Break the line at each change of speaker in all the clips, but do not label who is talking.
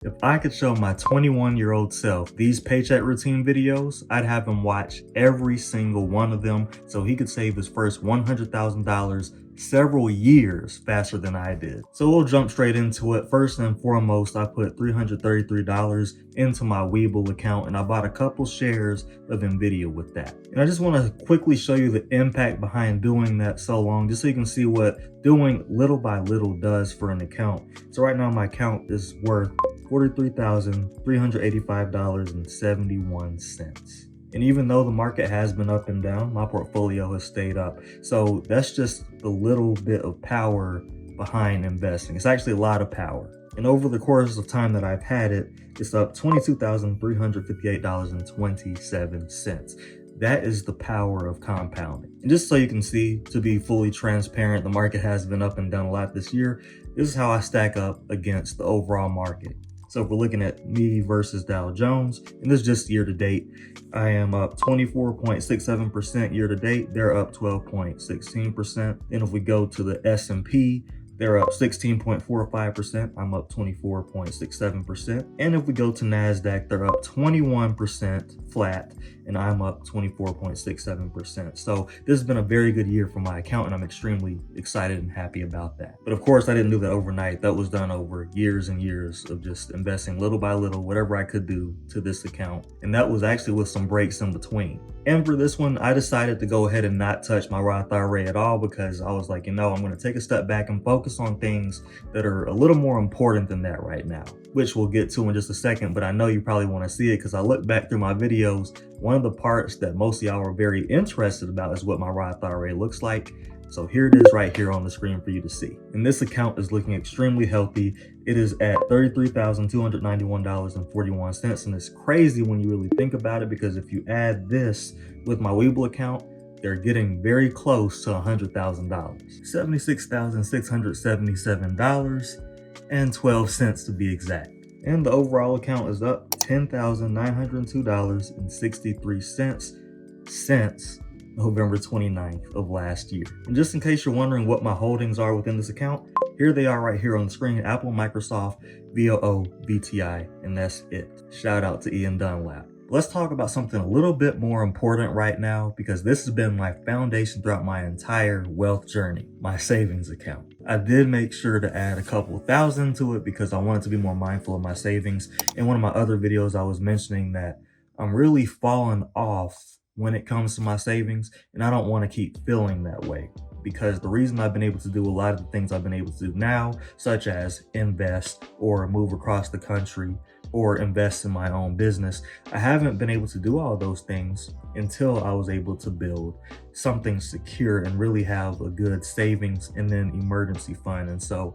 If I could show my 21-year-old self these paycheck routine videos, I'd have him watch every single one of them so he could save his first $100,000 several years faster than I did. So we'll jump straight into it. First and foremost, I put $333 into my WeBull account and I bought a couple shares of Nvidia with that. And I just want to quickly show you the impact behind doing that so long, just so you can see what doing little by little does for an account. So right now my account is worth $43,385.71. And even though the market has been up and down, my portfolio has stayed up. So that's just a little bit of power behind investing. It's actually a lot of power. And over the course of time that I've had it, it's up $22,358.27. That is the power of compounding. And just so you can see, to be fully transparent, the market has been up and down a lot this year. This is how I stack up against the overall market. So if we're looking at me versus Dow Jones, and this is just year to date, I am up 24.67% year to date. They're up 12.16%. Then if we go to the S&P, they're up 16.45%. I'm up 24.67%. And if we go to NASDAQ, they're up 21% flat, and I'm up 24.67%. So this has been a very good year for my account, and I'm extremely excited and happy about that. But of course, I didn't do that overnight. That was done over years and years of just investing little by little, whatever I could do to this account. And that was actually with some breaks in between. And for this one, I decided to go ahead and not touch my Roth IRA at all because I was like, I'm going to take a step back and focus on things that are a little more important than that right now, which we'll get to in just a second. But I know you probably want to see it because I look back through my videos. One of the parts that most of y'all are very interested about is what my Roth IRA looks like. So here it is right here on the screen for you to see. And this account is looking extremely healthy. It is at $33,291.41. And it's crazy when you really think about it, because if you add this with my WeBull account, they're getting very close to $100,000. $76,677.12 to be exact. And the overall account is up $10,902.63 since November 29th of last year. And just in case you're wondering what my holdings are within this account, here they are right here on the screen: Apple, Microsoft, VOO, VTI, and that's it. Shout out to Ian Dunlap. Let's talk about something a little bit more important right now, because this has been my foundation throughout my entire wealth journey, my savings account. I did make sure to add a couple thousand to it because I wanted to be more mindful of my savings. In one of my other videos, I was mentioning that I'm really falling off when it comes to my savings, and I don't want to keep feeling that way, because the reason I've been able to do a lot of the things I've been able to do now, such as invest or move across the country or invest in my own business, I haven't been able to do all those things until I was able to build something secure and really have a good savings and then emergency fund. And so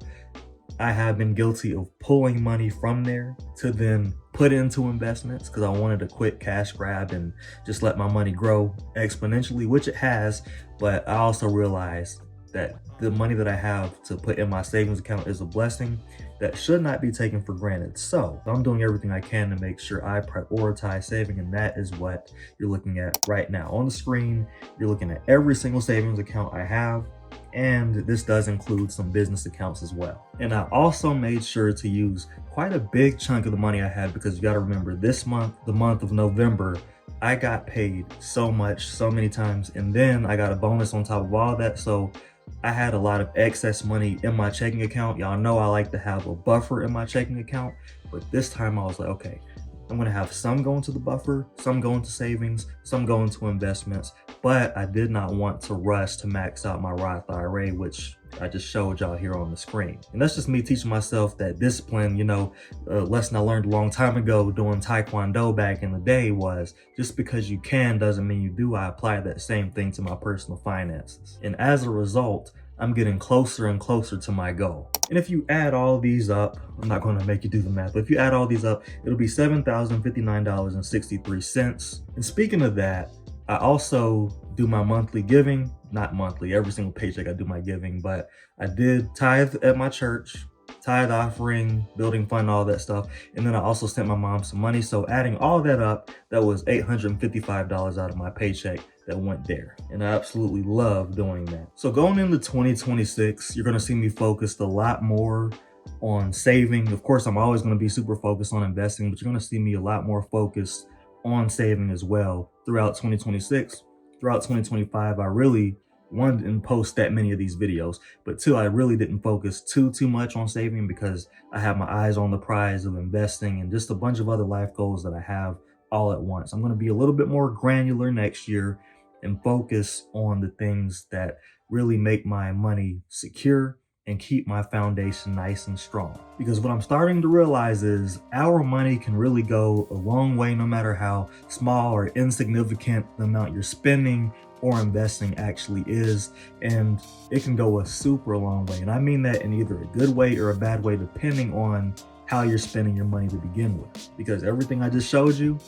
I have been guilty of pulling money from there to then put into investments because I wanted a quick cash grab and just let my money grow exponentially, which it has. But I also realized that the money that I have to put in my savings account is a blessing that should not be taken for granted. So I'm doing everything I can to make sure I prioritize saving, and that is what you're looking at right now on the screen. You're looking at every single savings account I have, and this does include some business accounts as well. And I also made sure to use quite a big chunk of the money I had, because you got to remember, this month, the month of November, I got paid so much, so many times, and then I got a bonus on top of all that. So I had a lot of excess money in my checking account. Y'all know I like to have a buffer in my checking account, but this time I was like, okay, I'm gonna have some going to the buffer, some going to savings, some going to investments, but I did not want to rush to max out my Roth IRA, which I just showed y'all here on the screen. And that's just me teaching myself that discipline. Lesson I learned a long time ago doing Taekwondo back in the day was, just because you can doesn't mean you do. I apply that same thing to my personal finances. And as a result, I'm getting closer and closer to my goal. And if you add all these up, I'm not going to make you do the math, but if you add all these up, it'll be $7,059.63. And speaking of that, I also do my monthly giving. Not monthly, every single paycheck I do my giving, but I did tithe at my church, tithe offering, building fund, all that stuff. And then I also sent my mom some money. So adding all that up, that was $855 out of my paycheck that went there. And I absolutely love doing that. So going into 2026, you're gonna see me focused a lot more on saving. Of course, I'm always going to be super focused on investing, but you're going to see me a lot more focused on saving as well throughout 2026. Throughout 2025, I really, one, didn't post that many of these videos, but two, I really didn't focus too much on saving because I have my eyes on the prize of investing and just a bunch of other life goals that I have all at once. I'm going to be a little bit more granular next year and focus on the things that really make my money secure and keep my foundation nice and strong. Because what I'm starting to realize is our money can really go a long way no matter how small or insignificant the amount you're spending or investing actually is, and it can go a super long way. And I mean that in either a good way or a bad way, depending on how you're spending your money to begin with. Because everything I just showed you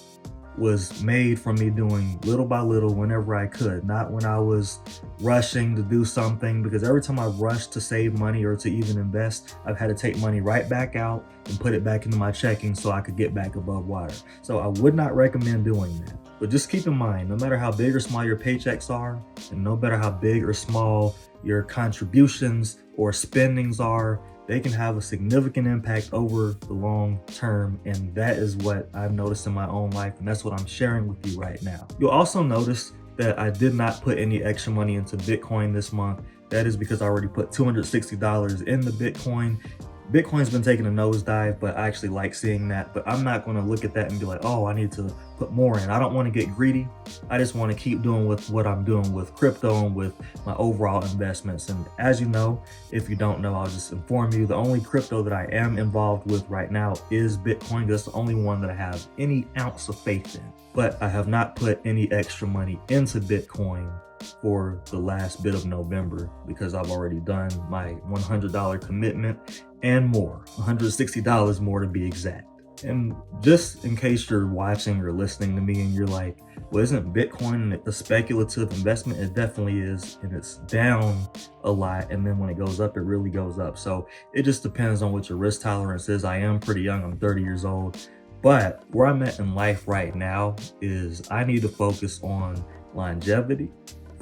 was made from me doing little by little whenever I could, not when I was rushing to do something, because every time I rushed to save money or to even invest, I've had to take money right back out and put it back into my checking so I could get back above water. So I would not recommend doing that. But just keep in mind, no matter how big or small your paychecks are, and no matter how big or small your contributions or spendings are, they can have a significant impact over the long term. And that is what I've noticed in my own life. And that's what I'm sharing with you right now. You'll also notice that I did not put any extra money into Bitcoin this month. That is because I already put $260 in the Bitcoin. Bitcoin's been taking a nosedive, but I actually like seeing that. But I'm not going to look at that and be like, oh, I need to put more in. I don't want to get greedy. I just want to keep doing with what I'm doing with crypto and with my overall investments. And as you know, if you don't know, I'll just inform you. The only crypto that I am involved with right now is Bitcoin. That's the only one that I have any ounce of faith in. But I have not put any extra money into Bitcoin for the last bit of November because I've already done my $100 commitment and more, $160 more to be exact. And just in case you're watching or listening to me and you're like, well, isn't Bitcoin a speculative investment? It definitely is, and it's down a lot, and then when it goes up, it really goes up. So it just depends on what your risk tolerance is. I am pretty young, I'm 30 years old, but where I'm at in life right now is I need to focus on longevity,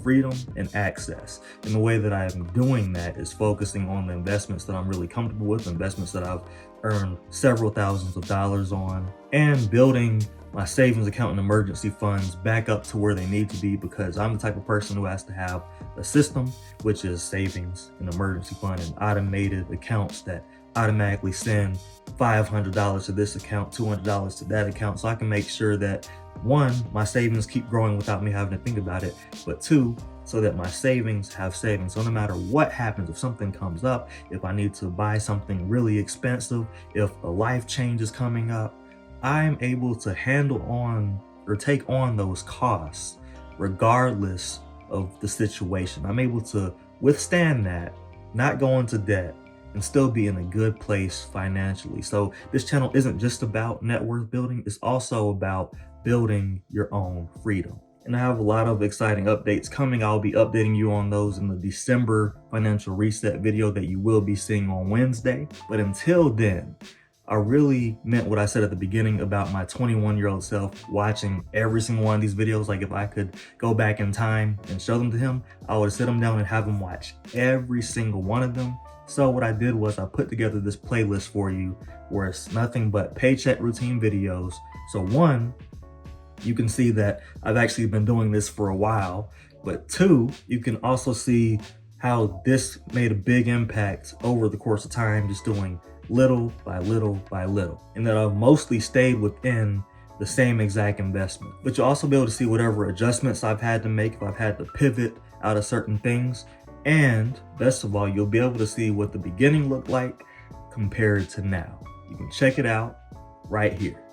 freedom, and access. And the way that I'm doing that is focusing on the investments that I'm really comfortable with, investments that I've earned several thousands of dollars on, and building my savings account and emergency funds back up to where they need to be, because I'm the type of person who has to have a system, which is savings, an emergency fund, and automated accounts that automatically send $500 to this account, $200 to that account, so I can make sure that one, my savings keep growing without me having to think about it, but two, so that my savings have savings. So no matter what happens, if something comes up, if I need to buy something really expensive, if a life change is coming up, I'm able to handle on or take on those costs regardless of the situation. I'm able to withstand that, not go into debt, and still be in a good place financially. So this channel isn't just about net worth building, it's also about building your own freedom. And I have a lot of exciting updates coming. I'll be updating you on those in the December financial reset video that you will be seeing on Wednesday. But until then, I really meant what I said at the beginning about my 21-year-old self watching every single one of these videos. Like if I could go back in time and show them to him, I would sit him down and have him watch every single one of them. So what I did was I put together this playlist for you where it's nothing but paycheck routine videos. So one, you can see that I've actually been doing this for a while, but two, you can also see how this made a big impact over the course of time, just doing little by little by little, and that I've mostly stayed within the same exact investment. But you'll also be able to see whatever adjustments I've had to make, if I've had to pivot out of certain things. And best of all, you'll be able to see what the beginning looked like compared to now. You can check it out right here.